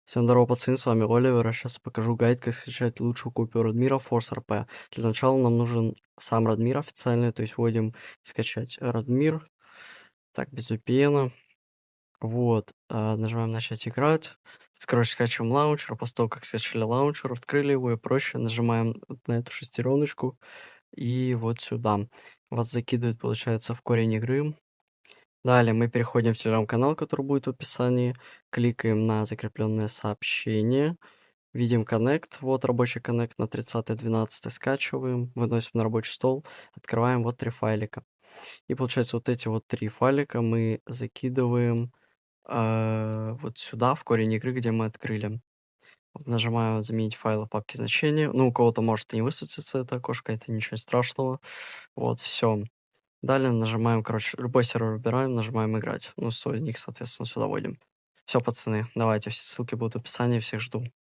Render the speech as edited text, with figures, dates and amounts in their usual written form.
Всем здорово, пацаны, с вами Оливер. Сейчас покажу гайд, как скачать лучшую копию Радмира Force RP. Для начала нам нужен сам Радмир официальный, то есть вводим скачать Радмир. Так, без VPN. Вот, нажимаем начать играть. Короче, скачиваем лаунчер. После того, как скачали лаунчер, открыли его и проще, нажимаем вот на эту шестереночку и вот сюда. Вас закидывает, получается, в корень игры. Далее мы переходим в телеграм-канал, который будет в описании. Кликаем на закрепленное сообщение. Видим коннект, вот рабочий коннект на 30.12 скачиваем, выносим на рабочий стол, открываем вот 3 файлика. И получается вот эти вот 3 файлика мы закидываем вот сюда, в корень игры, где мы открыли. Вот нажимаю заменить файлы в папке значения. Ну, у кого-то может и не высветиться это окошко, это ничего страшного. Вот, все. Далее нажимаем, короче, любой сервер выбираем, нажимаем играть. Ну, свой ник, соответственно, сюда вводим. Все, пацаны, давайте, все ссылки будут в описании, всех жду.